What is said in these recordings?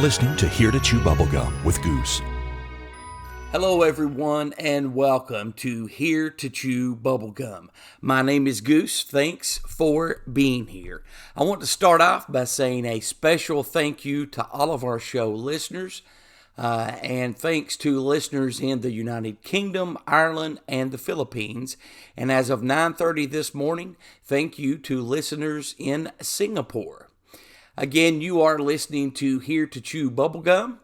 listening to Here to Chew Bubblegum with Goose. Hello everyone and welcome to Here to Chew Bubblegum. My name is Goose. Thanks for being here. I want to start off by saying a special thank you to all of our show listeners and thanks to listeners in the United Kingdom, Ireland, and the Philippines. And as of 9:30 this morning, thank you to listeners in Singapore. Again, you are listening to Here to Chew Bubblegum.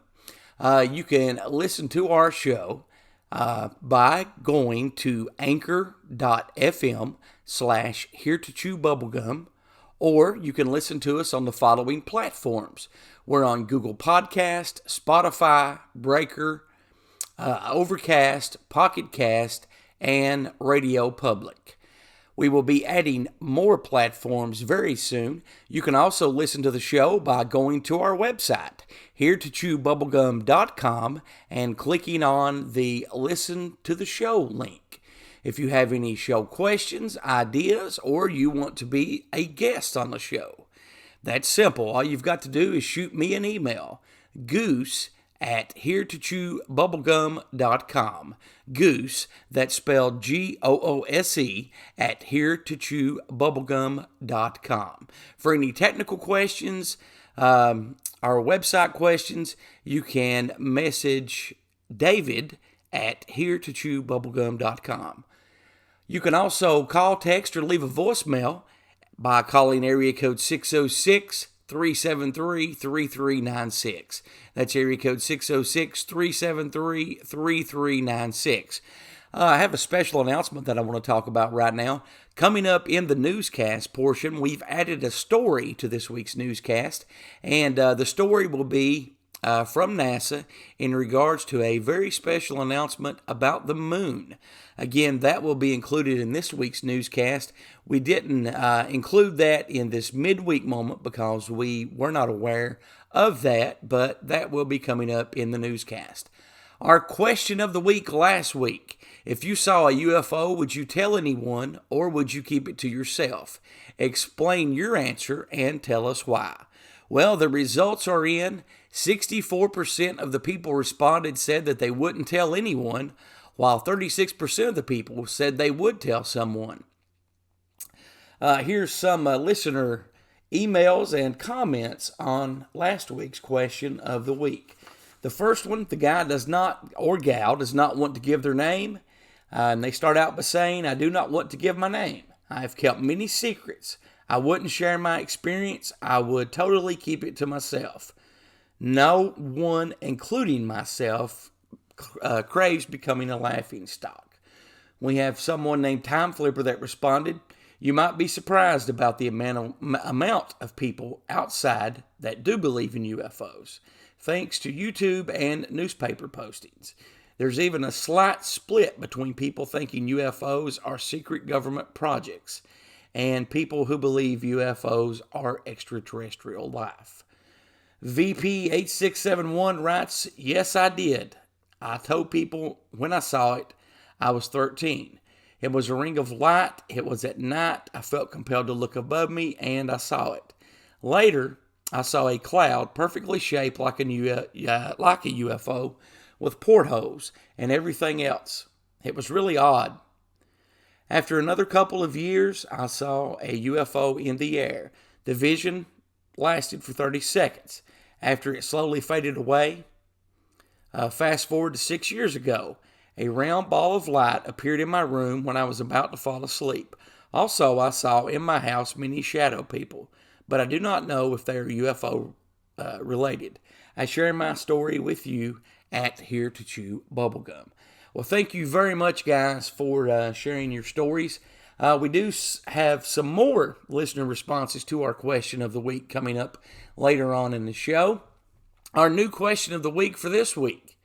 You can listen to our show by going to anchor.fm/Here to Chew Bubblegum, or you can listen to us on the following platforms. We're on Google Podcast, Spotify, Breaker, Overcast, Pocket Cast, and Radio Public. We will be adding more platforms very soon. You can also listen to the show by going to our website, heretochewbubblegum.com, and clicking on the Listen to the Show link. If you have any show questions, ideas, or you want to be a guest on the show, that's simple. All you've got to do is shoot me an email, goose@heretochewbubblegum.com. Goose, that's spelled Goose, at heretochewbubblegum.com. For any technical questions, our website questions, you can message David at heretochewbubblegum.com. You can also call, text, or leave a voicemail by calling area code 606-373-3396. That's area code 606-373-3396. I have a special announcement that I want to talk about right now. Coming up in the newscast portion, we've added a story to this week's newscast, and the story will be from NASA in regards to a very special announcement about the moon. Again, that will be included in this week's newscast. We didn't include that in this midweek moment because we were not aware of that, but that will be coming up in the newscast. Our question of the week last week: if you saw a UFO, would you tell anyone or would you keep it to yourself? Explain your answer and tell us why. Well, the results are in. 64% of the people responded said that they wouldn't tell anyone, while 36% of the people said they would tell someone. Here's some listener emails and comments on last week's question of the week. The first one, the guy does not, or gal, does not want to give their name. And they start out by saying, I do not want to give my name. I have kept many secrets. I wouldn't share my experience. I would totally keep it to myself. No one, including myself, craves becoming a laughingstock. We have someone named Time Flipper that responded, you might be surprised about the amount of people outside that do believe in UFOs, thanks to YouTube and newspaper postings. There's even a slight split between people thinking UFOs are secret government projects and people who believe UFOs are extraterrestrial life. VP8671 writes, yes, I did. I told people when I saw it, I was 13. It was a ring of light. It was at night. I felt compelled to look above me, and I saw it. Later, I saw a cloud perfectly shaped like a UFO with portholes and everything else. It was really odd. After another couple of years, I saw a UFO in the air. The vision lasted for 30 seconds. After it slowly faded away, fast forward to 6 years ago, a round ball of light appeared in my room when I was about to fall asleep. Also, I saw in my house many shadow people, but I do not know if they are UFO related. I share my story with you at Here to Chew Bubblegum. Well, thank you very much, guys, for sharing your stories. We do have some more listener responses to our question of the week coming up later on in the show. Our new question of the week for this week: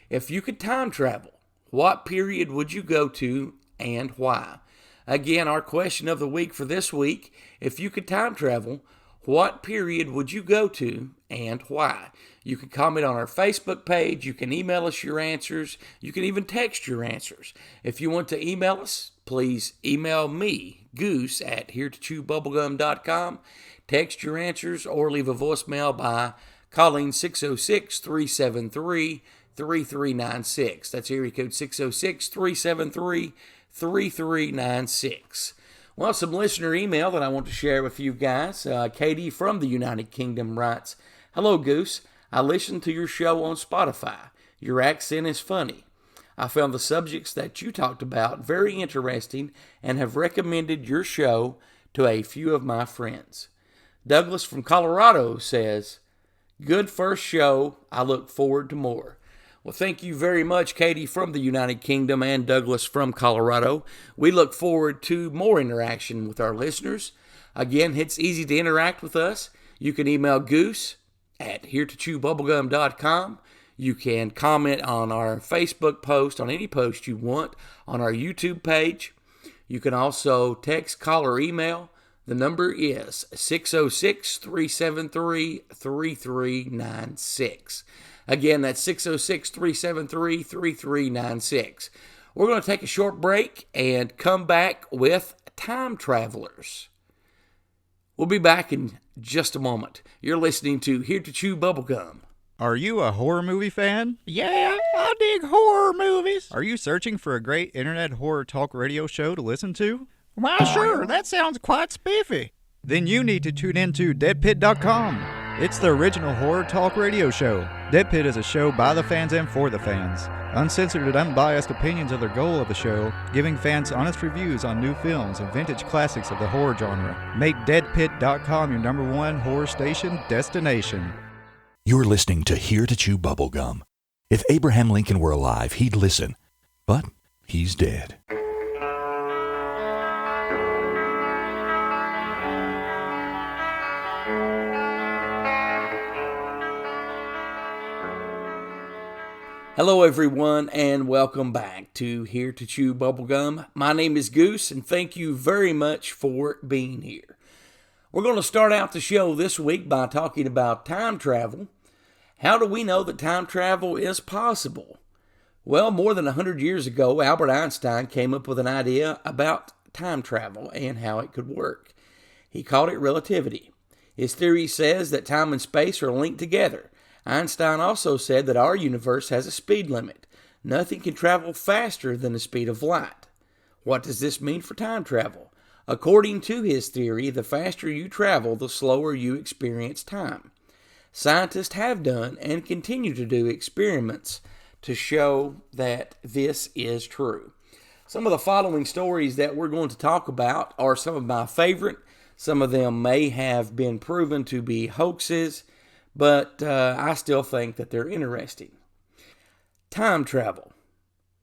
if you could time travel, what period would you go to and why? Again, our question of the week for this week: if you could time travel, what period would you go to and why? You can comment on our Facebook page. You can email us your answers. You can even text your answers. If you want to email us, please email me, Goose, at heretochewbubblegum.com. Text your answers or leave a voicemail by calling 606-373-3396. That's area code 606-373-3396. Well, some listener email that I want to share with you guys. Katie from the United Kingdom writes, "Hello, Goose. I listened to your show on Spotify. Your accent is funny. I found the subjects that you talked about very interesting and have recommended your show to a few of my friends." Douglas from Colorado says, "Good first show. I look forward to more." Well, thank you very much, Katie from the United Kingdom and Douglas from Colorado. We look forward to more interaction with our listeners. Again, it's easy to interact with us. You can email Goose at heretochewbubblegum.com. You can comment on our Facebook post, on any post you want, on our YouTube page. You can also text, call, or email. The number is 606-373-3396. Again, that's 606-373-3396. We're going to take a short break and come back with Time Travelers. We'll be back in just a moment. You're listening to Here to Chew Bubblegum. Are you a horror movie fan? Yeah, I dig horror movies. Are you searching for a great internet horror talk radio show to listen to? Why, sure, that sounds quite spiffy. Then you need to tune in to deadpit.com. It's the original horror talk radio show. Dead Pit is a show by the fans and for the fans. Uncensored and unbiased opinions are the goal of the show, giving fans honest reviews on new films and vintage classics of the horror genre. Make deadpit.com your number one horror station destination. You're listening to Here to Chew Bubblegum. If Abraham Lincoln were alive, he'd listen. But he's dead. Hello, everyone, and welcome back to Here to Chew Bubblegum. My name is Goose, and thank you very much for being here. We're going to start out the show this week by talking about time travel. How do we know that time travel is possible? Well, more than 100 years ago, Albert Einstein came up with an idea about time travel and how it could work. He called it relativity. His theory says that time and space are linked together. Einstein also said that our universe has a speed limit. Nothing can travel faster than the speed of light. What does this mean for time travel? According to his theory, the faster you travel, the slower you experience time. Scientists have done and continue to do experiments to show that this is true. Some of the following stories that we're going to talk about are some of my favorite. Some of them may have been proven to be hoaxes, but I still think that they're interesting. Time travel.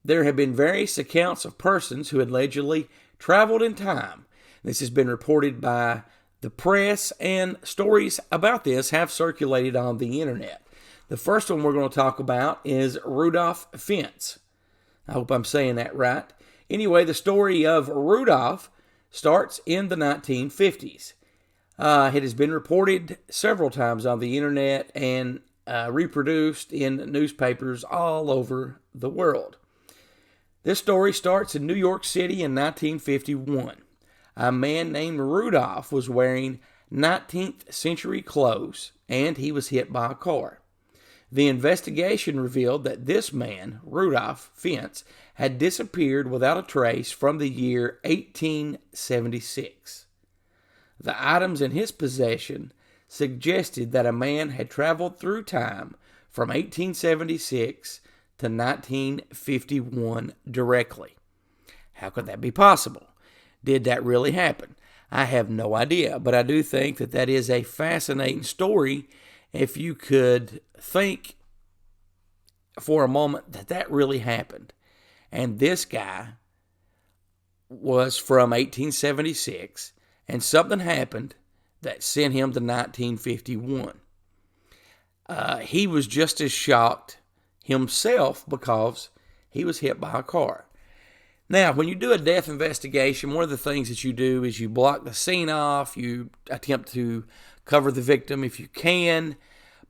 There have been various accounts of persons who allegedly traveled in time. This has been reported by the press, and stories about this have circulated on the internet. The first one we're going to talk about is Rudolph Fentz. I hope I'm saying that right. Anyway, the story of Rudolph starts in the 1950s. It has been reported several times on the internet and reproduced in newspapers all over the world. This story starts in New York City in 1951. A man named Rudolph was wearing 19th century clothes and he was hit by a car. The investigation revealed that this man, Rudolph Fentz, had disappeared without a trace from the year 1876. The items in his possession suggested that a man had traveled through time from 1876 to 1951 directly. How could that be possible? Did that really happen? I have no idea, but I do think that that is a fascinating story if you could think for a moment that that really happened. And this guy was from 1876, and something happened that sent him to 1951. He was just as shocked himself because he was hit by a car. Now, when you do a death investigation, one of the things that you do is you block the scene off, you attempt to cover the victim if you can,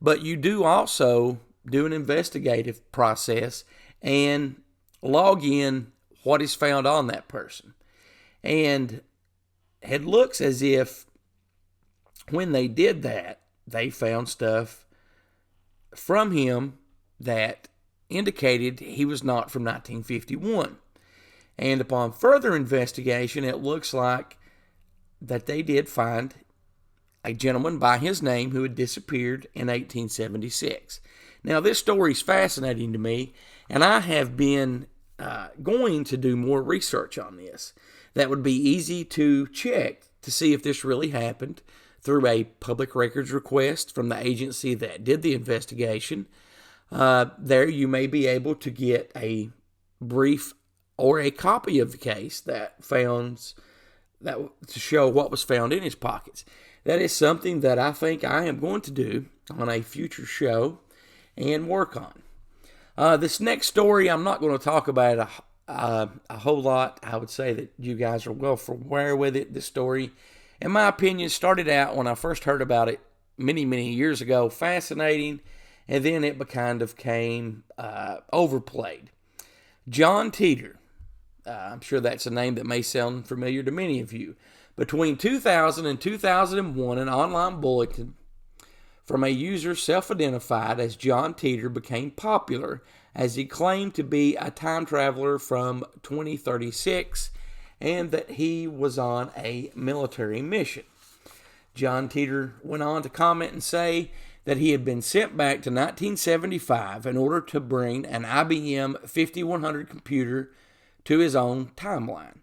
but you do also do an investigative process and log in what is found on that person. And it looks as if when they did that, they found stuff from him that indicated he was not from 1951. And upon further investigation, it looks like that they did find a gentleman by his name who had disappeared in 1876. Now, this story is fascinating to me, and I have been going to do more research on this. That would be easy to check to see if this really happened through a public records request from the agency that did the investigation. There you may be able to get a brief or a copy of the case that to show what was found in his pockets. That is something that I think I am going to do on a future show and work on. This next story, I'm not going to talk about a whole lot. I would say that you guys are well familiar with it. This story, in my opinion, started out when I first heard about it many, many years ago, fascinating, and then it kind of came overplayed. John Titor. I'm sure that's a name that may sound familiar to many of you. Between 2000 and 2001, an online bulletin from a user self-identified as John Titor became popular as he claimed to be a time traveler from 2036 and that he was on a military mission. John Titor went on to comment and say that he had been sent back to 1975 in order to bring an IBM 5100 computer to his own timeline.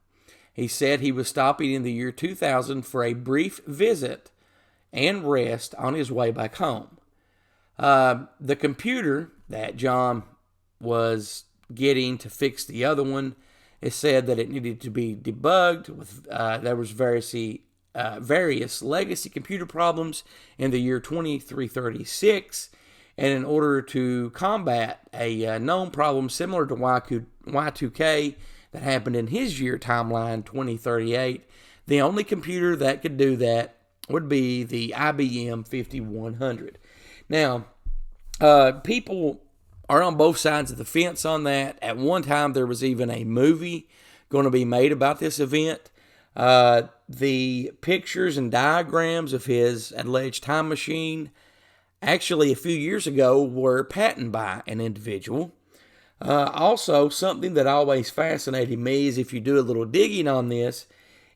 He said he was stopping in the year 2000 for a brief visit and rest on his way back home. The computer that John was getting to fix the other one, it said that it needed to be debugged. There was various legacy computer problems in the year 2336, and in order to combat a known problem similar to Y2K that happened in his year timeline 2038, the only computer that could do that would be the IBM 5100. Now, people are on both sides of the fence on that. At one time, there was even a movie going to be made about this event. The pictures and diagrams of his alleged time machine, actually a few years ago, were patented by an individual. Also, something that always fascinated me is if you do a little digging on this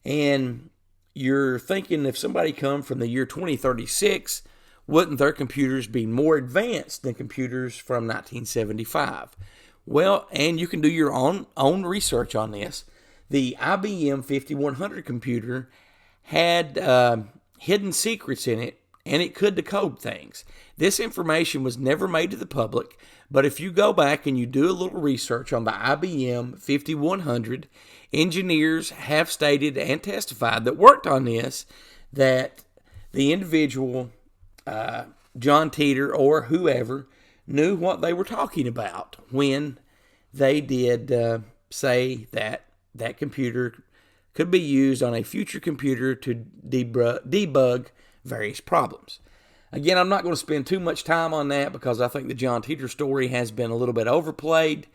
and you're thinking if somebody come from the year 2036, wouldn't their computers be more advanced than computers from 1975? Well, and you can do your own research on this. The IBM 5100 computer had hidden secrets in it, and it could decode things. This information was never made to the public, but if you go back and you do a little research on the IBM 5100, engineers have stated and testified that worked on this that the individual, John Titor or whoever, knew what they were talking about when they did say that that computer could be used on a future computer to debug various problems. Again, I'm not going to spend too much time on that because I think the John Titor story has been a little bit overplayed.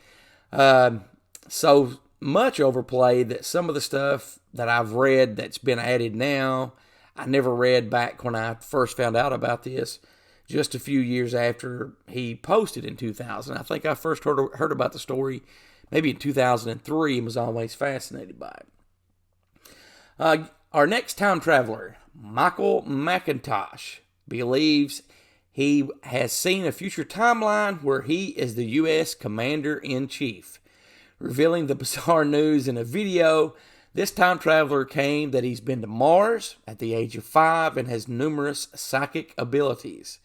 So much overplayed that some of the stuff that I've read that's been added now, I never read back when I first found out about this, just a few years after he posted in 2000. I think I first heard about the story maybe in 2003 and was always fascinated by it. Our next time traveler, Michael McIntosh, believes he has seen a future timeline where he is the U.S. Commander-in-Chief. Revealing the bizarre news in a video, this time traveler claimed that he's been to Mars at the age of 5 and has numerous psychic abilities.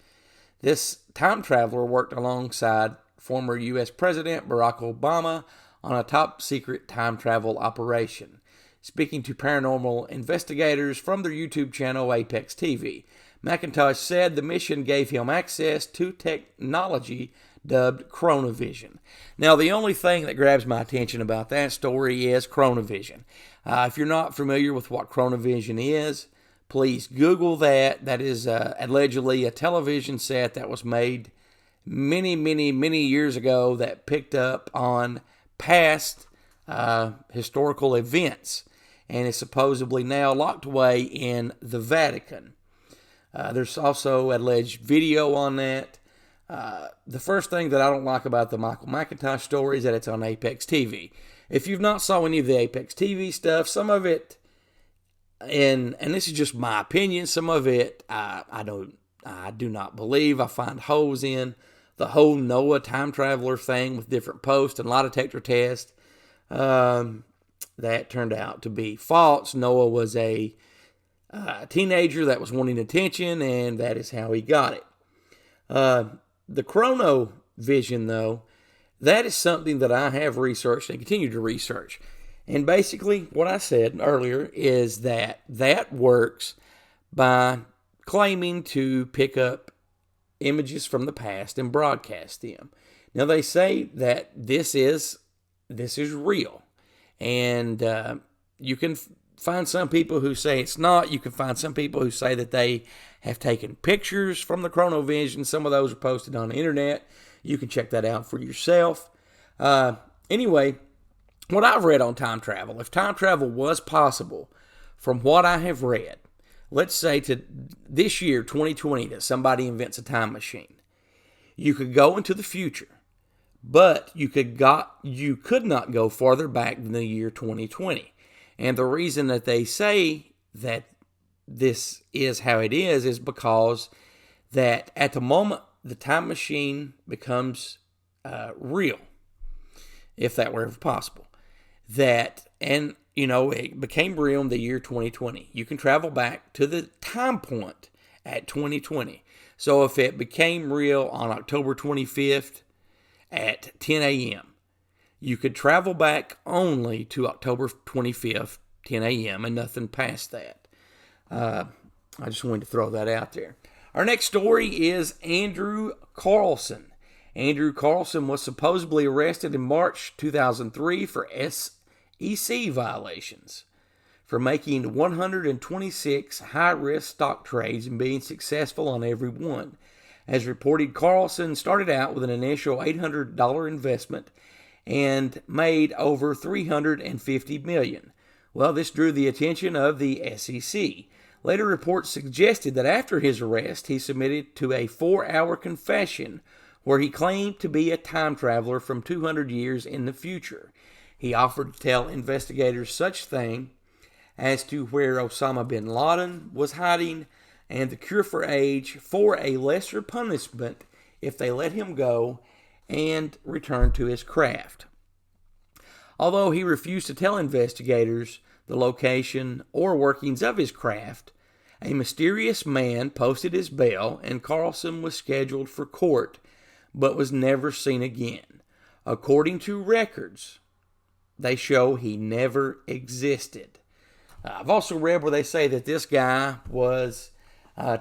This time traveler worked alongside former U.S. President Barack Obama on a top-secret time travel operation. Speaking to paranormal investigators from their YouTube channel Apex TV, McIntosh said the mission gave him access to technology dubbed Chronovision. Now, the only thing that grabs my attention about that story is Chronovision. If you're not familiar with what Chronovision is, please Google that. That is allegedly a television set that was made many, many, many years ago that picked up on past historical events and is supposedly now locked away in the Vatican. There's also alleged video on that. The first thing that I don't like about the Michael McIntosh story is that it's on Apex TV. If you've not saw any of the Apex TV stuff, some of it, and this is just my opinion, some of it I do not believe. I find holes in the whole Noah time traveler thing with different posts and lie detector tests. That turned out to be false. Noah was a teenager that was wanting attention, and that is how he got it. The chrono vision, though, that is something that I have researched and continue to research. And basically, what I said earlier is that works by claiming to pick up images from the past and broadcast them. Now, they say that this is real. And you can find some people who say it's not. You can find some people who say that they have taken pictures from the chronovision. Some of those are posted on the internet. You can check that out for yourself. Anyway, what I've read on time travel, if time travel was possible, from what I have read, let's say to this year, 2020, that somebody invents a time machine. You could go into the future, but you could not go farther back than the year 2020. And the reason that they say that this is how it is because that at the moment the time machine becomes real, if that were ever possible. It became real in the year 2020. You can travel back to the time point at 2020. So if it became real on October 25th at 10 a.m., you could travel back only to October 25th, 10 a.m., and nothing past that. I just wanted to throw that out there. Our next story is Andrew Carlson. Andrew Carlson was supposedly arrested in March 2003 for SEC violations for making 126 high-risk stock trades and being successful on every one. As reported, Carlson started out with an initial $800 investment and made over $350 million. Well, this drew the attention of the SEC. Later reports suggested that after his arrest, he submitted to a 4-hour confession where he claimed to be a time traveler from 200 years in the future. He offered to tell investigators such thing as to where Osama bin Laden was hiding and the cure for age for a lesser punishment if they let him go and return to his craft. Although he refused to tell investigators the location or workings of his craft, a mysterious man posted his bail and Carlson was scheduled for court, but was never seen again. According to records, they show he never existed. I've also read where they say that this guy was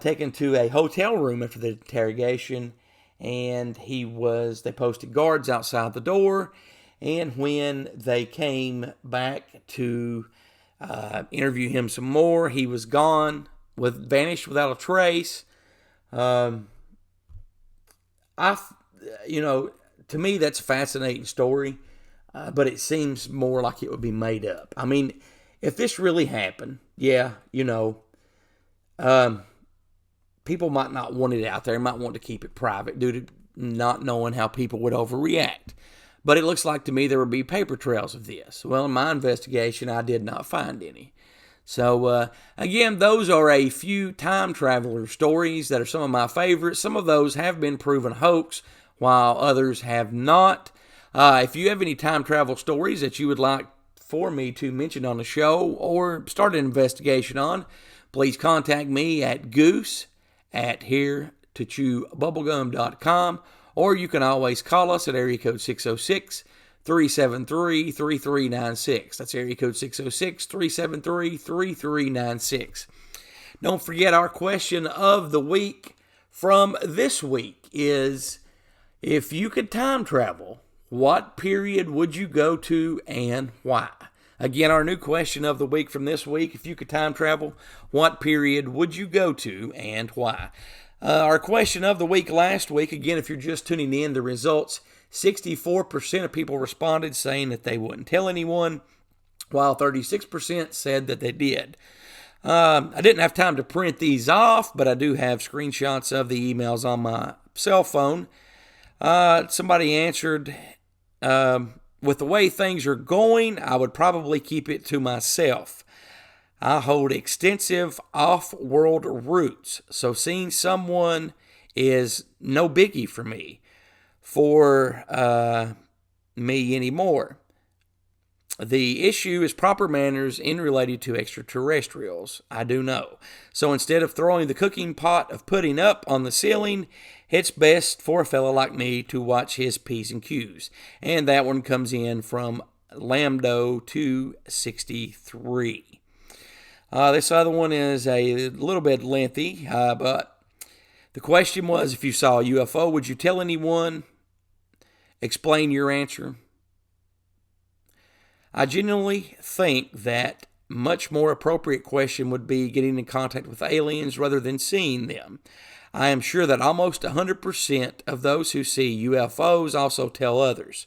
taken to a hotel room after the interrogation, and they posted guards outside the door, and when they came back to interview him some more, he was gone, vanished without a trace. To me, that's a fascinating story, but it seems more like it would be made up. I mean, if this really happened, people might not want it out there, might want to keep it private due to not knowing how people would overreact. But it looks like to me there would be paper trails of this. Well, in my investigation, I did not find any. So, again, those are a few time traveler stories that are some of my favorites. Some of those have been proven hoax, while others have not. If you have any time travel stories that you would like for me to mention on the show or start an investigation on, please contact me at goose@heretochewbubblegum.com, or you can always call us at area code 606-373-3396. That's area code 606-373-3396. Don't forget, our question of the week from this week is, if you could time travel, what period would you go to and why? Again, our new question of the week from this week, if you could time travel, what period would you go to and why? Our question of the week last week, again, if you're just tuning in, the results, 64% of people responded saying that they wouldn't tell anyone, while 36% said that they did. I didn't have time to print these off, but I do have screenshots of the emails on my cell phone. Somebody answered, with the way things are going, I would probably keep it to myself. I hold extensive off-world roots, so seeing someone is no biggie for me anymore. The issue is proper manners in related to extraterrestrials, I do know. So instead of throwing the cooking pot of pudding up on the ceiling, it's best for a fellow like me to watch his P's and Q's. And that one comes in from Lambdo 263. This other one is a little bit lengthy, but the question was, if you saw a UFO, would you tell anyone? Explain your answer. I genuinely think that much more appropriate question would be getting in contact with aliens rather than seeing them. I am sure that almost 100% of those who see UFOs also tell others.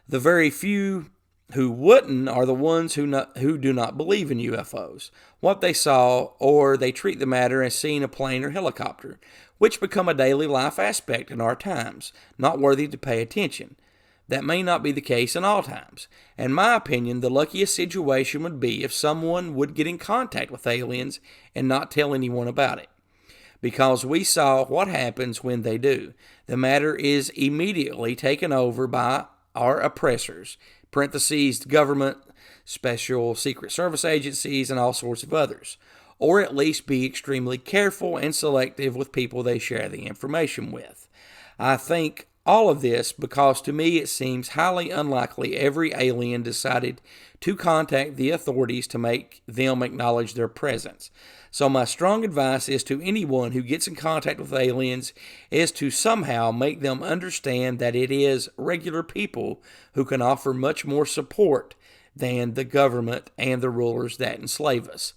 The very few who wouldn't are the ones who do not believe in UFOs, what they saw, or they treat the matter as seeing a plane or helicopter, which become a daily life aspect in our times, not worthy to pay attention. That may not be the case in all times. In my opinion, the luckiest situation would be if someone would get in contact with aliens and not tell anyone about it. Because we saw what happens when they do. The matter is immediately taken over by our oppressors, parentheses, government, special secret service agencies, and all sorts of others. Or at least be extremely careful and selective with people they share the information with. I think all of this because to me it seems highly unlikely every alien decided to contact the authorities to make them acknowledge their presence. So my strong advice is to anyone who gets in contact with aliens is to somehow make them understand that it is regular people who can offer much more support than the government and the rulers that enslave us.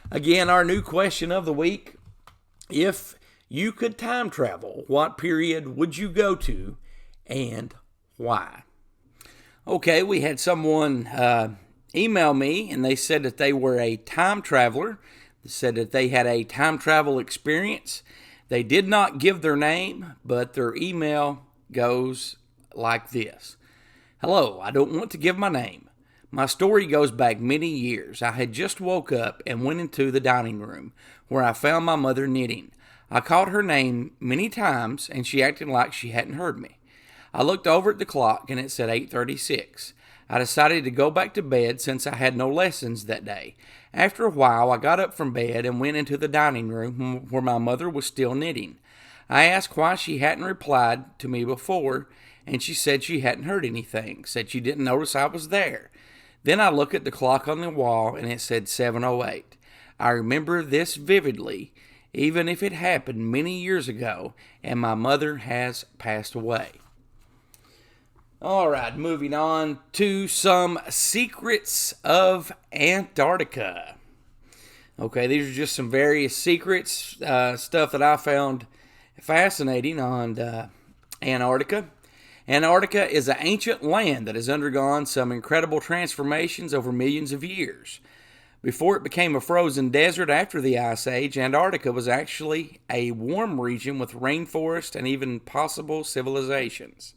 Again, our new question of the week: if you could time travel, what period would you go to and why? Okay, we had someone email me and they said that they were a time traveler. They said that they had a time travel experience. They did not give their name, but their email goes like this. Hello, I don't want to give my name. My story goes back many years. I had just woke up and went into the dining room where I found my mother knitting. I called her name many times and she acted like she hadn't heard me. I looked over at the clock and it said 8:36. I decided to go back to bed since I had no lessons that day. After a while, I got up from bed and went into the dining room where my mother was still knitting. I asked why she hadn't replied to me before, and she said she hadn't heard anything, said she didn't notice I was there. Then I looked at the clock on the wall and it said 7:08. I remember this vividly, even if it happened many years ago, and my mother has passed away. All right, moving on to some secrets of Antarctica. Okay, these are just some various secrets, stuff that I found fascinating on Antarctica. Antarctica is an ancient land that has undergone some incredible transformations over millions of years. Before it became a frozen desert after the Ice Age, Antarctica was actually a warm region with rainforest and even possible civilizations.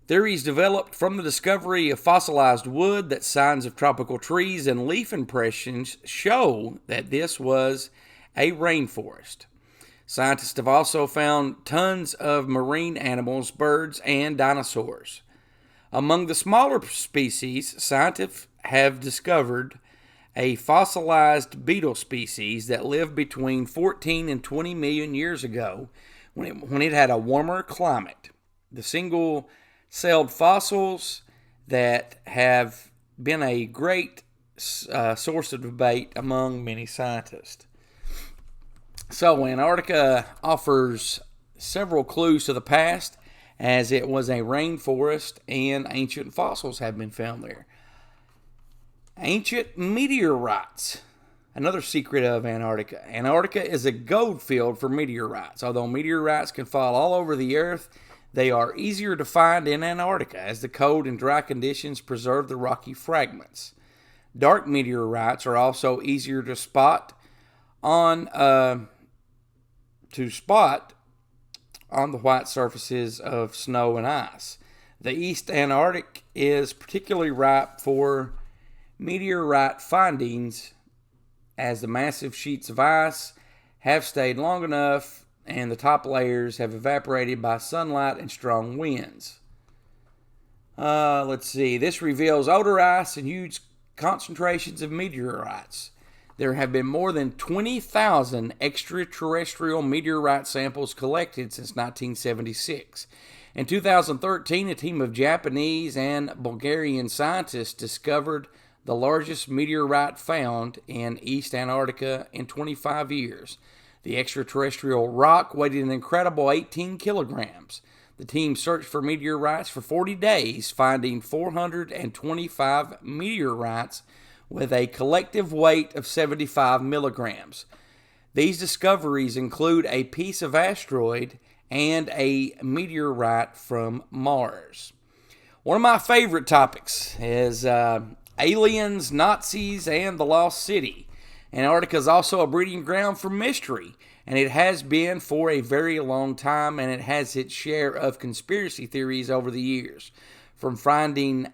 Theories developed from the discovery of fossilized wood that signs of tropical trees and leaf impressions show that this was a rainforest. Scientists have also found tons of marine animals, birds, and dinosaurs. Among the smaller species, scientists have discovered a fossilized beetle species that lived between 14 and 20 million years ago when it had a warmer climate. The single-celled fossils that have been a great source of debate among many scientists. So Antarctica offers several clues to the past, as it was a rainforest and ancient fossils have been found there. Ancient meteorites. Another secret of Antarctica. Antarctica is a gold field for meteorites. Although meteorites can fall all over the earth, they are easier to find in Antarctica as the cold and dry conditions preserve the rocky fragments. Dark meteorites are also easier to spot on the white surfaces of snow and ice. The East Antarctic is particularly ripe for meteorite findings, as the massive sheets of ice have stayed long enough and the top layers have evaporated by sunlight and strong winds. Let's see. This reveals older ice and huge concentrations of meteorites. There have been more than 20,000 extraterrestrial meteorite samples collected since 1976. In 2013, a team of Japanese and Bulgarian scientists discovered the largest meteorite found in East Antarctica in 25 years. The extraterrestrial rock weighed an incredible 18 kilograms. The team searched for meteorites for 40 days, finding 425 meteorites with a collective weight of 75 milligrams. These discoveries include a piece of asteroid and a meteorite from Mars. One of my favorite topics is aliens, Nazis, and the Lost City. Antarctica is also a breeding ground for mystery, and it has been for a very long time, and it has its share of conspiracy theories over the years. From finding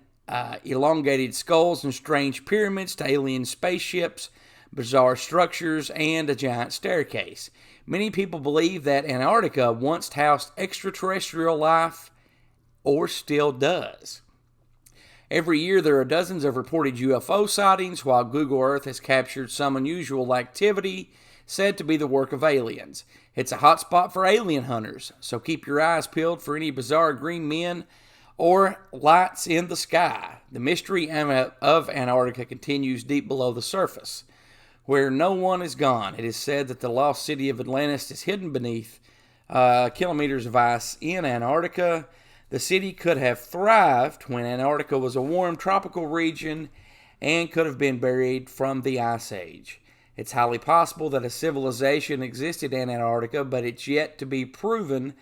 elongated skulls and strange pyramids to alien spaceships, bizarre structures, and a giant staircase. Many people believe that Antarctica once housed extraterrestrial life, or still does. Every year there are dozens of reported UFO sightings, while Google Earth has captured some unusual activity said to be the work of aliens. It's a hotspot for alien hunters, so keep your eyes peeled for any bizarre green men or lights in the sky. The mystery of Antarctica continues deep below the surface, where no one is gone. It is said that the lost city of Atlantis is hidden beneath kilometers of ice in Antarctica. The city could have thrived when Antarctica was a warm tropical region and could have been buried from the Ice Age. It's highly possible that a civilization existed in Antarctica, but it's yet to be proven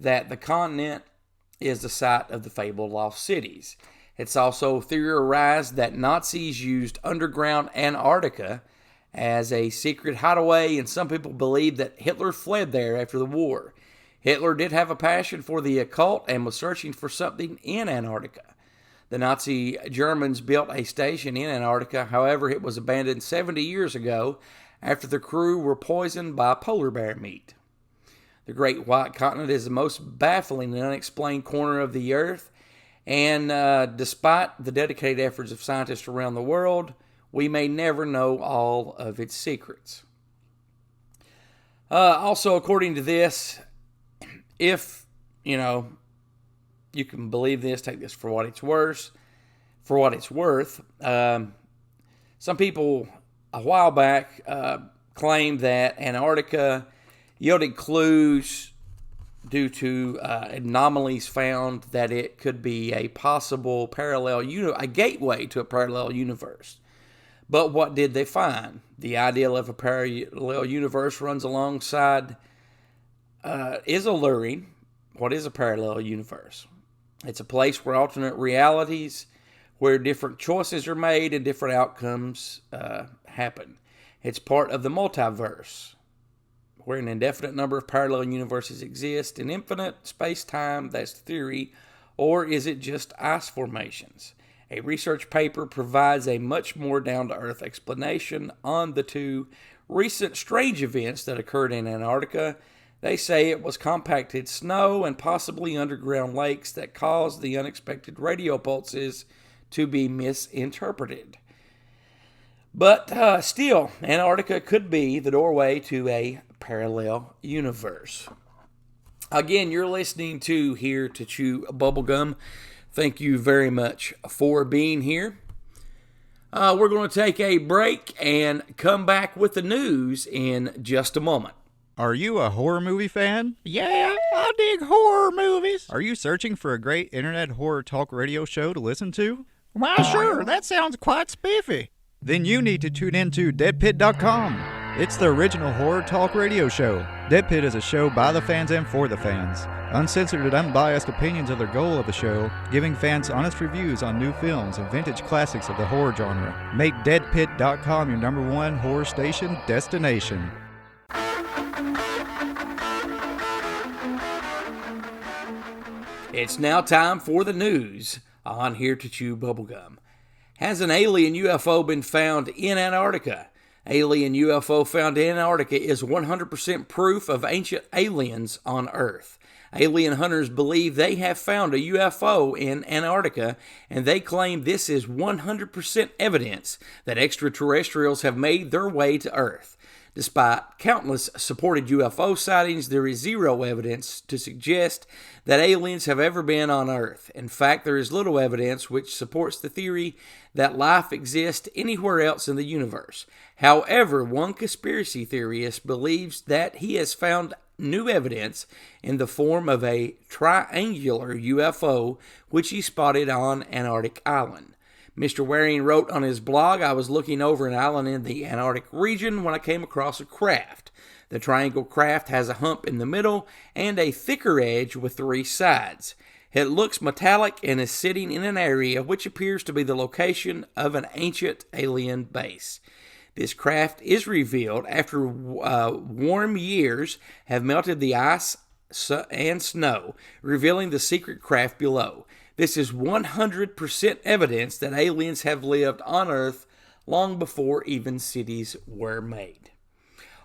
that the continent is the site of the fabled lost cities. It's also theorized that Nazis used underground Antarctica as a secret hideaway, and some people believe that Hitler fled there after the war. Hitler did have a passion for the occult and was searching for something in Antarctica. The Nazi Germans built a station in Antarctica. However, it was abandoned 70 years ago after the crew were poisoned by polar bear meat. The Great White Continent is the most baffling and unexplained corner of the earth, and despite the dedicated efforts of scientists around the world, we may never know all of its secrets. Also, according to this, if, you can believe this, take this for what it's worth. Some people a while back claimed that Antarctica yielded clues due to anomalies found that it could be a possible a gateway to a parallel universe. But what did they find? The ideal of a parallel universe runs alongside is alluring. What is a parallel universe? It's a place where alternate realities, where different choices are made and different outcomes happen. It's part of the multiverse, where an indefinite number of parallel universes exist in infinite space-time. That's the theory. Or is it just ice formations? A research paper provides a much more down-to-earth explanation on the two recent strange events that occurred in Antarctica. They say it was compacted snow and possibly underground lakes that caused the unexpected radio pulses to be misinterpreted. But still, Antarctica could be the doorway to a parallel universe. Again, you're listening to Here to Chew Bubblegum. Thank you very much for being here. We're going to take a break and come back with the news in just a moment. Are you a horror movie fan? Yeah, I dig horror movies. Are you searching for a great internet horror talk radio show to listen to? Why, sure, that sounds quite spiffy. Then you need to tune in to DeadPit.com. It's the original horror talk radio show. Dead Pit is a show by the fans and for the fans. Uncensored and unbiased opinions are the goal of the show, giving fans honest reviews on new films and vintage classics of the horror genre. Make deadpit.com your number one horror station destination. It's now time for the news on Here to Chew Bubblegum. Has an alien UFO been found in Antarctica? Alien UFO found in Antarctica is 100% proof of ancient aliens on Earth. Alien hunters believe they have found a UFO in Antarctica, and they claim this is 100% evidence that extraterrestrials have made their way to Earth. Despite countless supported UFO sightings, there is zero evidence to suggest that aliens have ever been on Earth. In fact, there is little evidence which supports the theory that life exists anywhere else in the universe. However, one conspiracy theorist believes that he has found new evidence in the form of a triangular UFO which he spotted on Antarctic Island. Mr. Waring wrote on his blog, "I was looking over an island in the Antarctic region when I came across a craft. The triangle craft has a hump in the middle and a thicker edge with 3 sides. It looks metallic and is sitting in an area which appears to be the location of an ancient alien base. This craft is revealed after warm years have melted the ice and snow, revealing the secret craft below. This is 100% evidence that aliens have lived on Earth long before even cities were made."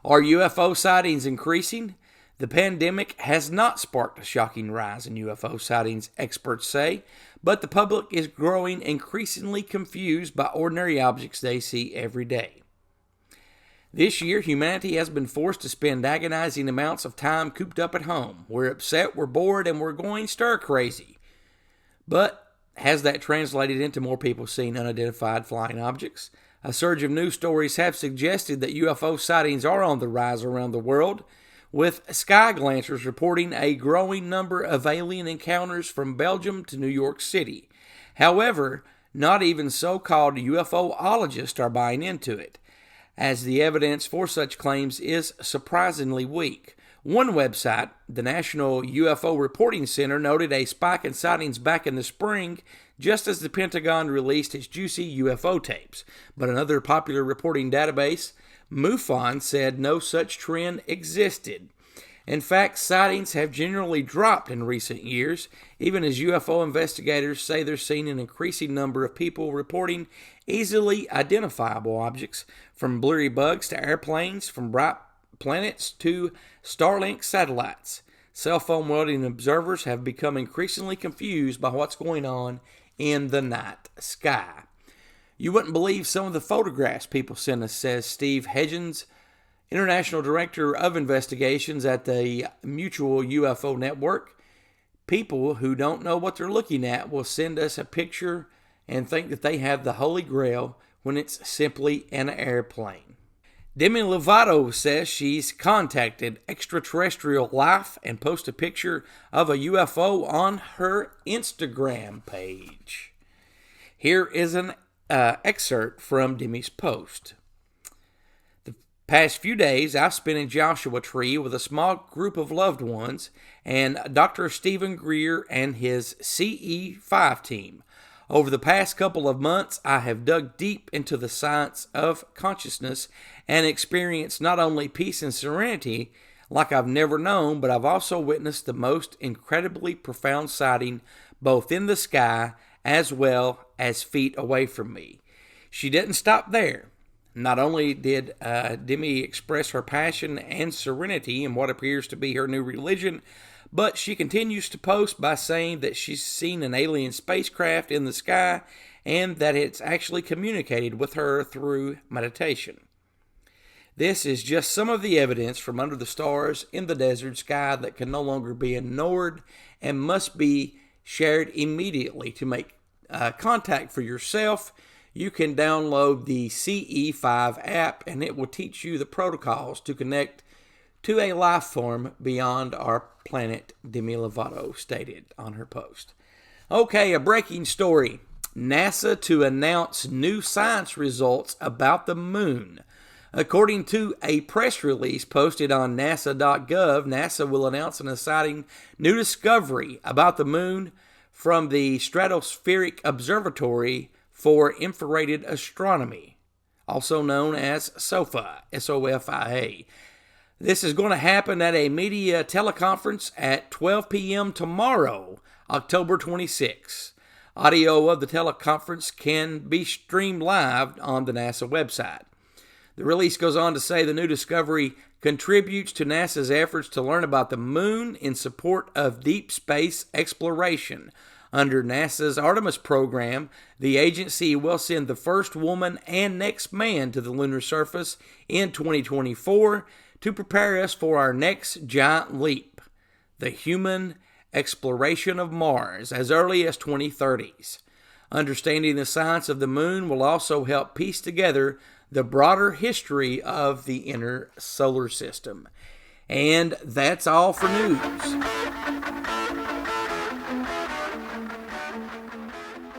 Are UFO sightings increasing? The pandemic has not sparked a shocking rise in UFO sightings, experts say, but the public is growing increasingly confused by ordinary objects they see every day. This year, humanity has been forced to spend agonizing amounts of time cooped up at home. We're upset, we're bored, and we're going stir-crazy. But has that translated into more people seeing unidentified flying objects? A surge of news stories have suggested that UFO sightings are on the rise around the world, with Sky Glancers reporting a growing number of alien encounters from Belgium to New York City. However, not even so-called UFOologists are buying into it, as the evidence for such claims is surprisingly weak. One website, the National UFO Reporting Center, noted a spike in sightings back in the spring, just as the Pentagon released its juicy UFO tapes. But another popular reporting database, MUFON, said no such trend existed. In fact, sightings have generally dropped in recent years, even as UFO investigators say they're seeing an increasing number of people reporting easily identifiable objects, from blurry bugs to airplanes, from bright planets to Starlink satellites. Cell phone welding observers have become increasingly confused by what's going on in the night sky. You wouldn't believe some of the photographs people send us, says Steve Hedgens, International Director of Investigations at the Mutual UFO Network. People who don't know what they're looking at will send us a picture and think that they have the Holy Grail when it's simply an airplane. Demi Lovato says she's contacted extraterrestrial life and posted a picture of a UFO on her Instagram page. Here is an excerpt from Demi's post. The past few days I've spent in Joshua Tree with a small group of loved ones and Dr. Stephen Greer and his CE5 team. Over the past couple of months, I have dug deep into the science of consciousness and experienced not only peace and serenity like I've never known, but I've also witnessed the most incredibly profound sighting both in the sky as well as feet away from me. She didn't stop there. Not only did Demi express her passion and serenity in what appears to be her new religion, but she continues to post by saying that she's seen an alien spacecraft in the sky and that it's actually communicated with her through meditation. This is just some of the evidence from under the stars in the desert sky that can no longer be ignored and must be shared immediately. To make contact for yourself, you can download the CE5 app and it will teach you the protocols to connect to a life form beyond our planet, Demi Lovato stated on her post. Okay, a breaking story. NASA to announce new science results about the moon. According to a press release posted on NASA.gov, NASA will announce an exciting new discovery about the moon from the Stratospheric Observatory for Infrared Astronomy, also known as SOFIA, S-O-F-I-A. This is going to happen at a media teleconference at 12 p.m. tomorrow, October 26. Audio of the teleconference can be streamed live on the NASA website. The release goes on to say the new discovery contributes to NASA's efforts to learn about the moon in support of deep space exploration. Under NASA's Artemis program, the agency will send the first woman and next man to the lunar surface in 2024 to prepare us for our next giant leap, the human exploration of Mars, as early as 2030s. Understanding the science of the moon will also help piece together the broader history of the inner solar system. And that's all for news.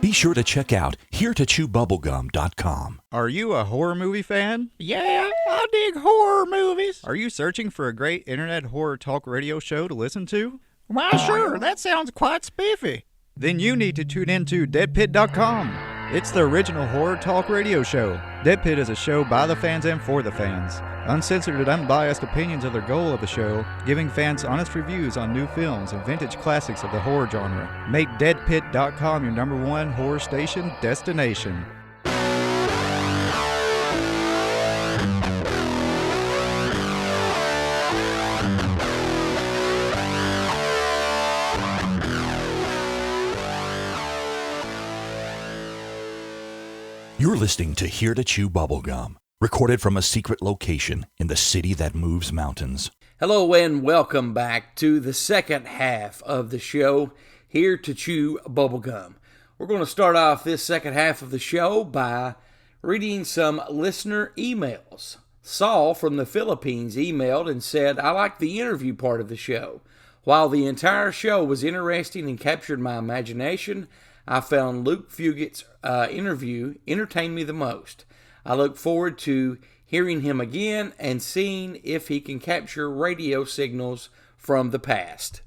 Be sure to check out HereToChewBubblegum.com. Are you a horror movie fan? Yeah, I dig horror movies. Are you searching for a great internet horror talk radio show to listen to? Why, sure, that sounds quite spiffy. Then you need to tune into DeadPit.com. It's the original horror talk radio show. Dead Pit is a show by the fans and for the fans. Uncensored and unbiased opinions are the goal of the show, giving fans honest reviews on new films and vintage classics of the horror genre. Make DeadPit.com your #1 horror station destination. You're listening to Here to Chew Bubblegum, recorded from a secret location in the city that moves mountains. Hello and welcome back to the second half of the show, Here to Chew Bubblegum. We're going to start off this second half of the show by reading some listener emails. Saul from the Philippines emailed and said, I liked the interview part of the show. While the entire show was interesting and captured my imagination, I found Luke Fugett's interview entertained me the most. I look forward to hearing him again and seeing if he can capture radio signals from the past.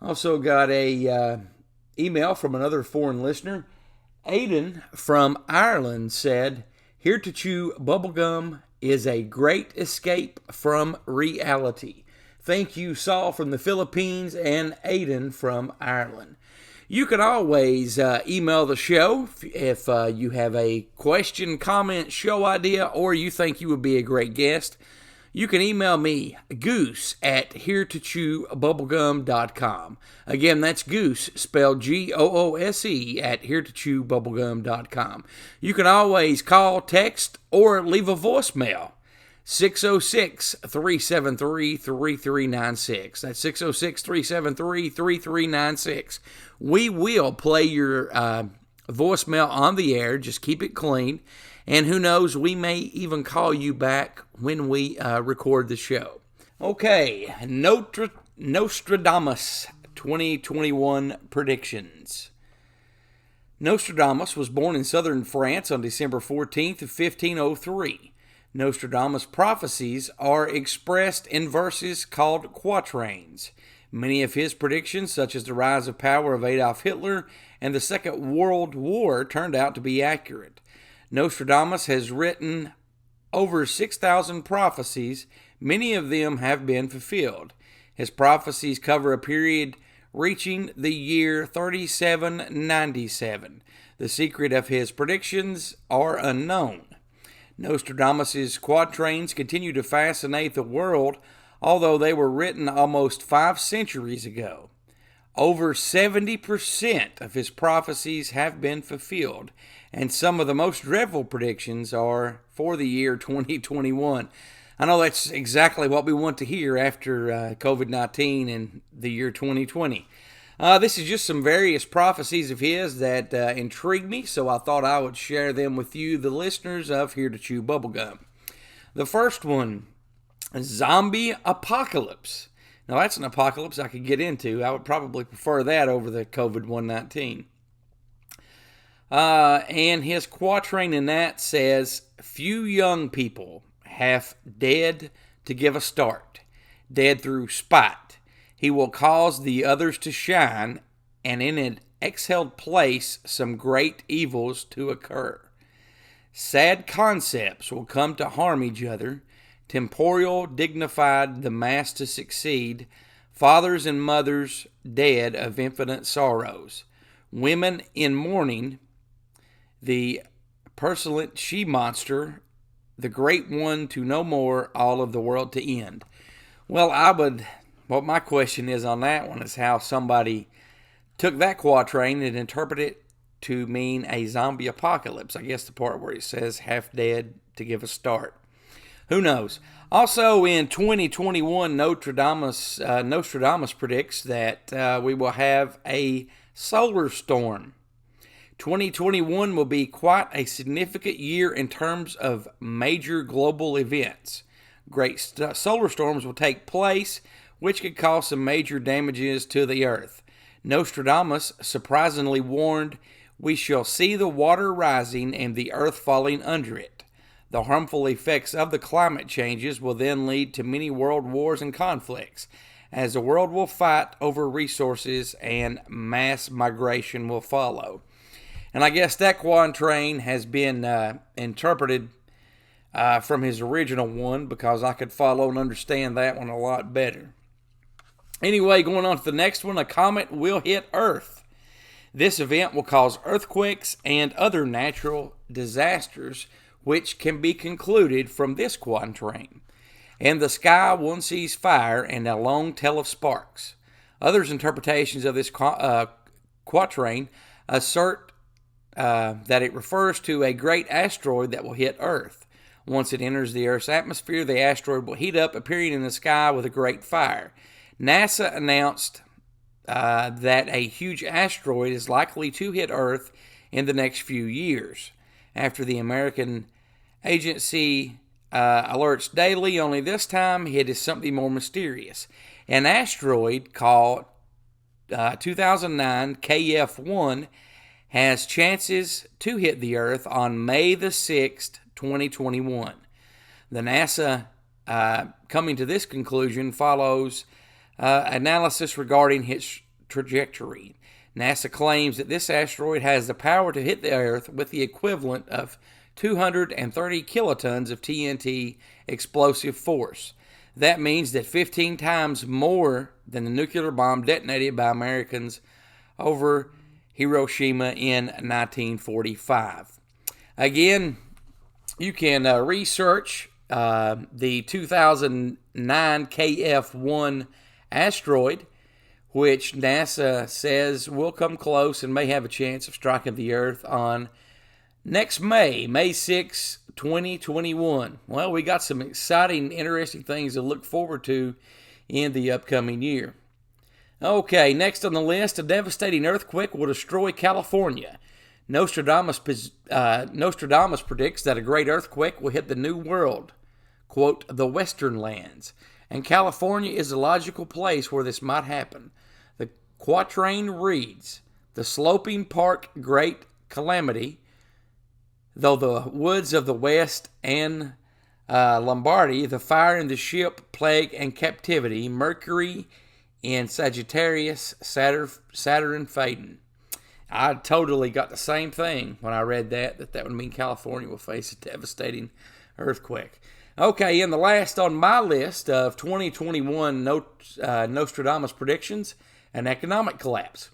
Also got a email from another foreign listener. Aidan from Ireland said, Here to Chew Bubblegum is a great escape from reality. Thank you, Saul from the Philippines and Aidan from Ireland. You can always email the show if you have a question, comment, show idea, or you think you would be a great guest. You can email me, Goose, at HereToChewBubblegum.com. Again, that's Goose, spelled Goose, at HereToChewBubblegum.com. You can always call, text, or leave a voicemail. 606-373-3396. That's 606-373-3396. We will play your voicemail on the air. Just keep it clean. And who knows, we may even call you back when we record the show. Okay, Nostradamus 2021 predictions. Nostradamus was born in southern France on December 14th of 1503. Nostradamus' prophecies are expressed in verses called quatrains. Many of his predictions, such as the rise of power of Adolf Hitler and the Second World War, turned out to be accurate. Nostradamus has written over 6,000 prophecies. Many of them have been fulfilled. His prophecies cover a period reaching the year 3797. The secret of his predictions are unknown. Nostradamus' quatrains continue to fascinate the world, although they were written almost 5 centuries ago. Over 70% of his prophecies have been fulfilled, and some of the most dreadful predictions are for the year 2021. I know that's exactly what we want to hear after COVID-19 and the year 2020. This is just some various prophecies of his that intrigued me, so I thought I would share them with you, the listeners of Here to Chew Bubblegum. The first one, zombie apocalypse. Now, that's an apocalypse I could get into. I would probably prefer that over the COVID-19. And his quatrain in that says, few young people half dead to give a start, dead through spite. He will cause the others to shine, and in an exhaled place some great evils to occur. Sad concepts will come to harm each other, temporal dignified the mass to succeed, fathers and mothers dead of infinite sorrows, women in mourning, the pestilent she-monster, the great one to no more, all of the world to end. Well, what my question is on that one is how somebody took that quatrain and interpreted it to mean a zombie apocalypse. I guess the part where it says half dead to give a start. Who knows? Also in 2021, Nostradamus predicts that we will have a solar storm. 2021 will be quite a significant year in terms of major global events. Great solar storms will take place, which could cause some major damages to the earth. Nostradamus surprisingly warned, "We shall see the water rising and the earth falling under it. The harmful effects of the climate changes will then lead to many world wars and conflicts, as the world will fight over resources and mass migration will follow." And I guess that quatrain has been interpreted from his original one, because I could follow and understand that one a lot better. Anyway, going on to the next one, a comet will hit Earth. This event will cause earthquakes and other natural disasters, which can be concluded from this quatrain. In the sky one sees fire and a long tail of sparks. Others' interpretations of this quatrain assert that it refers to a great asteroid that will hit Earth. Once it enters the Earth's atmosphere, the asteroid will heat up, appearing in the sky with a great fire. NASA announced that a huge asteroid is likely to hit Earth in the next few years. After the American agency alerts daily, only this time it is something more mysterious. An asteroid called 2009 KF1 has chances to hit the Earth on May the 6th, 2021. The NASA coming to this conclusion follows analysis regarding its trajectory. NASA claims that this asteroid has the power to hit the Earth with the equivalent of 230 kilotons of TNT explosive force. That means that 15 times more than the nuclear bomb detonated by Americans over Hiroshima in 1945. Again, you can research the 2009 KF1 asteroid, which NASA says will come close and may have a chance of striking the Earth on next May 6, 2021. Well, we got some exciting, interesting things to look forward to in the upcoming year. Okay, next on the list, a devastating earthquake will destroy California. Nostradamus predicts that a great earthquake will hit the New World, quote, the Western lands, and California is the logical place where this might happen. The quatrain reads, "The sloping park great calamity, though the woods of the West and Lombardy, the fire in the ship, plague and captivity, Mercury in Sagittarius, Saturn fading." I totally got the same thing when I read that would mean California will face a devastating earthquake. Okay, and the last on my list of 2021 Nostradamus predictions, an economic collapse.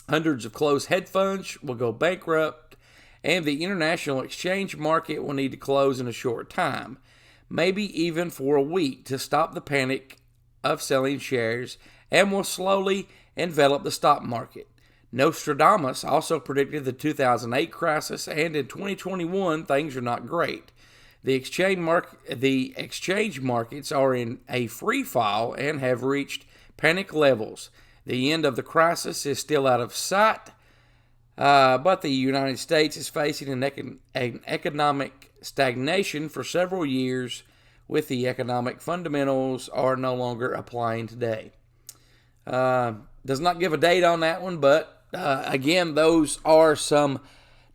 Hundreds of closed hedge funds will go bankrupt, and the international exchange market will need to close in a short time, maybe even for a week, to stop the panic of selling shares, and will slowly envelop the stock market. Nostradamus also predicted the 2008 crisis, and in 2021 things are not great. The exchange markets are in a free fall and have reached panic levels. The end of the crisis is still out of sight, but the United States is facing an economic stagnation for several years, with the economic fundamentals are no longer applying today. Does not give a date on that one, but again, those are some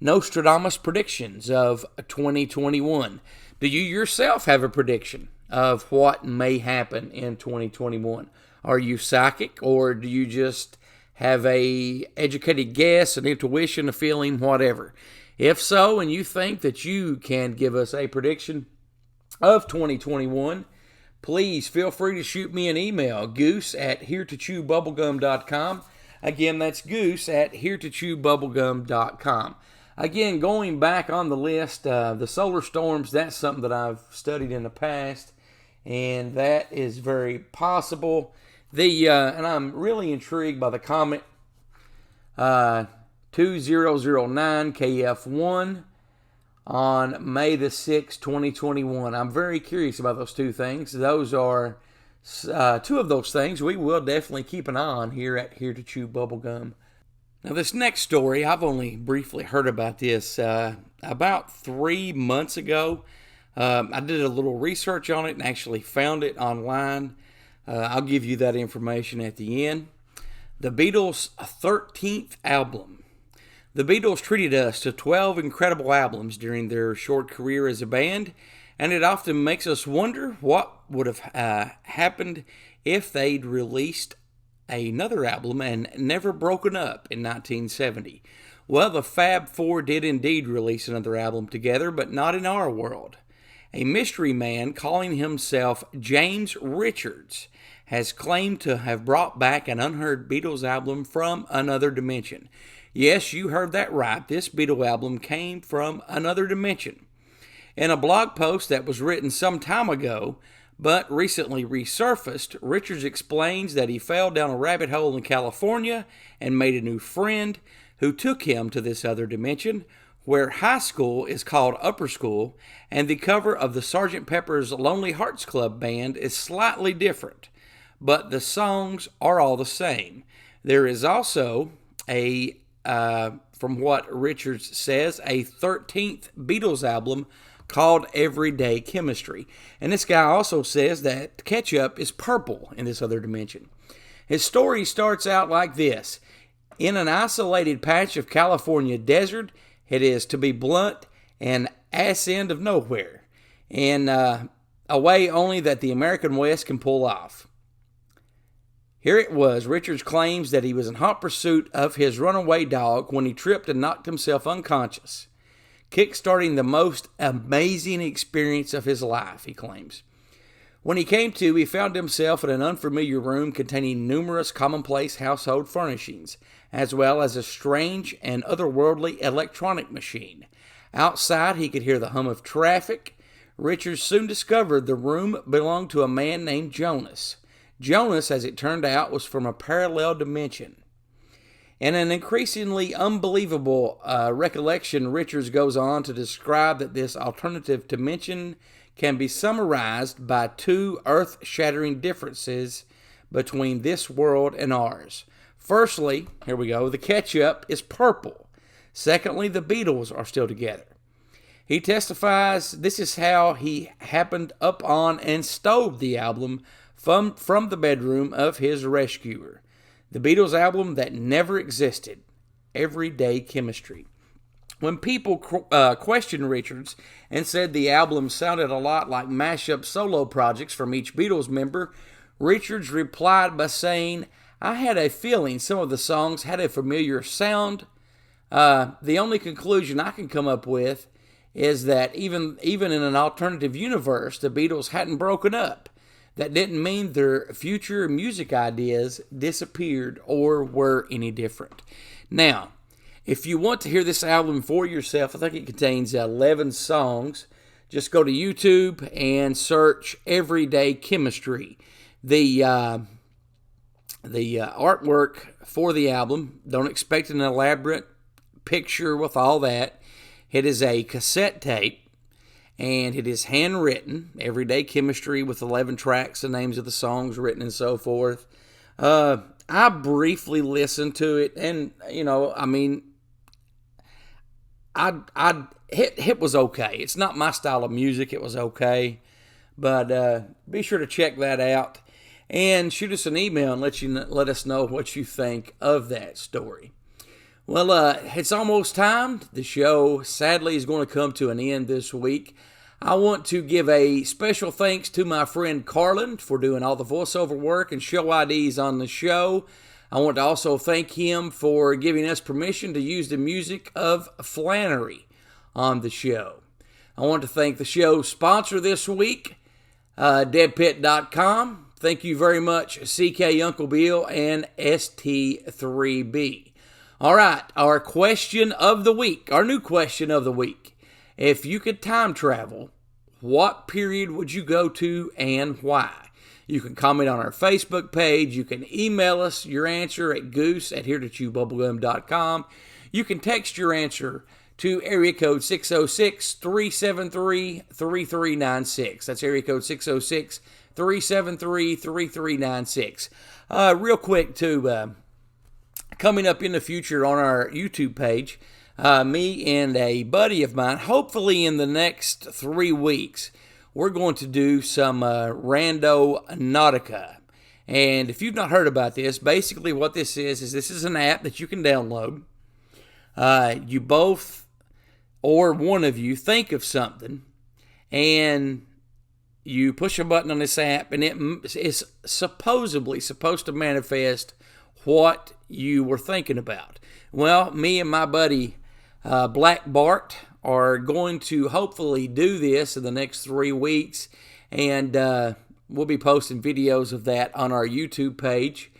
Nostradamus predictions of 2021. Do you yourself have a prediction of what may happen in 2021? Are you psychic, or do you just have a educated guess, an intuition, a feeling, whatever? If so, and you think that you can give us a prediction of 2021, please feel free to shoot me an email, goose@heretochewbubblegum.com. Again, that's goose@heretochewbubblegum.com. Again, going back on the list, the solar storms, that's something that I've studied in the past, and that is very possible. And I'm really intrigued by the comet 2009 KF1 on May the 6th, 2021. I'm very curious about those two things. Those are two of those things we will definitely keep an eye on here at Here to Chew Bubblegum. Now, this next story, I've only briefly heard about this about 3 months ago. I did a little research on it and actually found it online. I'll give you that information at the end. The Beatles' 13th album. The Beatles treated us to 12 incredible albums during their short career as a band, and it often makes us wonder what would have happened if they'd released another album and never broken up in 1970. Well, the Fab Four did indeed release another album together, but not in our world. A mystery man calling himself James Richards has claimed to have brought back an unheard Beatles album from another dimension. Yes, you heard that right. This Beatle album came from another dimension. In a blog post that was written some time ago, but recently resurfaced, Richards explains that he fell down a rabbit hole in California and made a new friend who took him to this other dimension, where high school is called upper school, and the cover of the Sgt. Pepper's Lonely Hearts Club Band is slightly different, but the songs are all the same. There is also from what Richards says, a 13th Beatles album called Everyday Chemistry. And this guy also says that ketchup is purple in this other dimension. His story starts out like this. In an isolated patch of California desert, it is, to be blunt, an ass end of nowhere, and a way only that the American West can pull off. Here it was. Richards claims that he was in hot pursuit of his runaway dog when he tripped and knocked himself unconscious, kickstarting the most amazing experience of his life, he claims. When he came to, he found himself in an unfamiliar room containing numerous commonplace household furnishings, as well as a strange and otherworldly electronic machine. Outside, he could hear the hum of traffic. Richards soon discovered the room belonged to a man named Jonas. Jonas, as it turned out, was from a parallel dimension. In an increasingly unbelievable recollection, Richards goes on to describe that this alternative dimension can be summarized by two earth-shattering differences between this world and ours. Firstly, here we go, the ketchup is purple. Secondly, the Beatles are still together. He testifies this is how he happened up on and stole the album from the bedroom of his rescuer. The Beatles album that never existed, Everyday Chemistry. When people questioned Richards and said the album sounded a lot like mashup solo projects from each Beatles member, Richards replied by saying, I had a feeling some of the songs had a familiar sound. The only conclusion I can come up with is that even in an alternative universe, the Beatles hadn't broken up. That didn't mean their future music ideas disappeared or were any different. Now, if you want to hear this album for yourself, I think it contains 11 songs. Just go to YouTube and search Everyday Chemistry. The artwork for the album, don't expect an elaborate picture with all that. It is a cassette tape. And it is handwritten, Everyday Chemistry, with 11 tracks, the names of the songs written and so forth. I briefly listened to it, and, it was okay. It's not my style of music. It was okay. But be sure to check that out. And shoot us an email and let us know what you think of that story. Well, it's almost time. The show, sadly, is going to come to an end this week. I want to give a special thanks to my friend Carlin for doing all the voiceover work and show IDs on the show. I want to also thank him for giving us permission to use the music of Flannery on the show. I want to thank the show's sponsor this week, deadpit.com. Thank you very much, CK Uncle Bill and ST3B. All right, our question of the week, our new question of the week. If you could time travel, what period would you go to and why? You can comment on our Facebook page. You can email us your answer at goose@heretechewbubblegum.com. You can text your answer to area code 606-373-3396. That's area code 606-373-3396. Real quick, too, coming up in the future on our YouTube page, me and a buddy of mine, hopefully in the next 3 weeks, we're going to do some Rando Nautica. And if you've not heard about this, basically what this is this is an app that you can download. You both or one of you think of something, and you push a button on this app, and it is supposedly supposed to manifest what you were thinking about. Well, me and my buddy Black Bart are going to hopefully do this in the next 3 weeks, and we'll be posting videos of that on our YouTube page.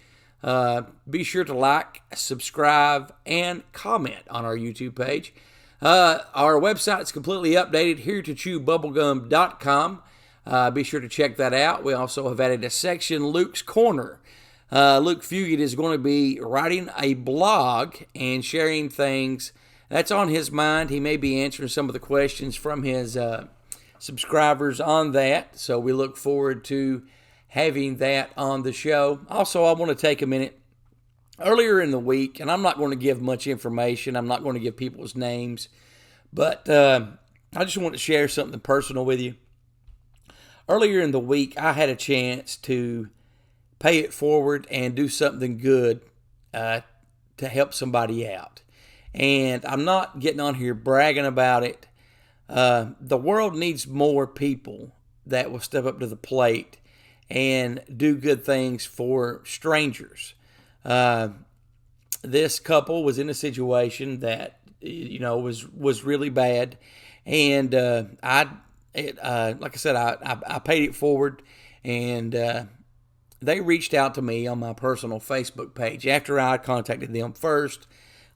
Be sure to like, subscribe, and comment on our YouTube page. Our website is completely updated, heretechewbubblegum.com. Be sure to check that out. We also have added a section, Luke's Corner. Luke Fugit is going to be writing a blog and sharing things that's on his mind. He may be answering some of the questions from his subscribers on that. So we look forward to having that on the show. Also, I want to take a minute. Earlier in the week, and I'm not going to give much information. I'm not going to give people's names. But I just want to share something personal with you. Earlier in the week, I had a chance to pay it forward and do something good to help somebody out. And I'm not getting on here bragging about it. The world needs more people that will step up to the plate and do good things for strangers. This couple was in a situation that, was really bad. And like I said, I paid it forward, and they reached out to me on my personal Facebook page after I contacted them first.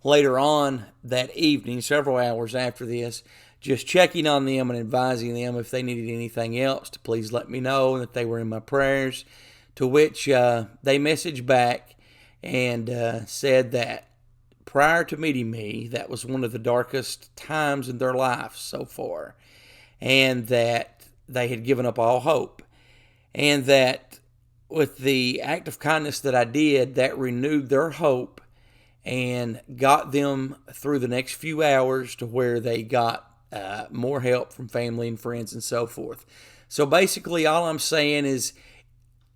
Later on that evening, several hours after this, just checking on them and advising them if they needed anything else to please let me know, that they were in my prayers, to which they messaged back and said that prior to meeting me, that was one of the darkest times in their life so far, and that they had given up all hope, and that with the act of kindness that I did, that renewed their hope and got them through the next few hours to where they got more help from family and friends and so forth. So basically, all I'm saying is,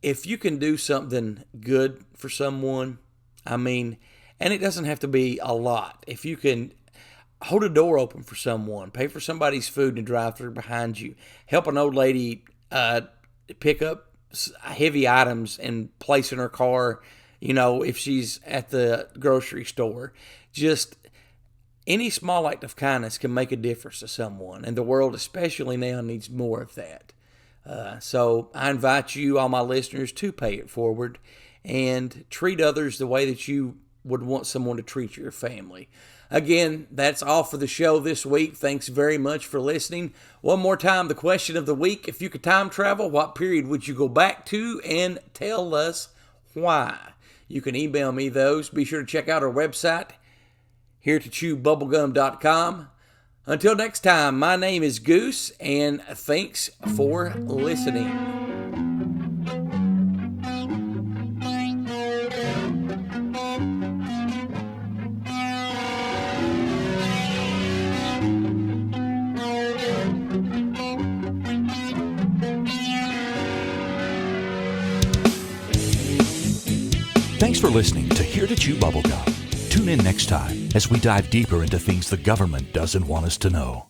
if you can do something good for someone, and it doesn't have to be a lot. If you can hold a door open for someone, pay for somebody's food in the drive-thru behind you, help an old lady pick up heavy items and place in her car, if she's at the grocery store, just any small act of kindness can make a difference to someone, and the world especially now needs more of that. So I invite you, all my listeners, to pay it forward and treat others the way that you would want someone to treat your family. Again, that's all for the show this week. Thanks very much for listening. One more time, the question of the week: if you could time travel, what period would you go back to, and tell us why? You can email me those. Be sure to check out our website, heretechewbubblegum.com. Until next time, my name is Goose, and thanks for listening. Thanks for listening to Here to Chew Bubblegum. Tune in next time as we dive deeper into things the government doesn't want us to know.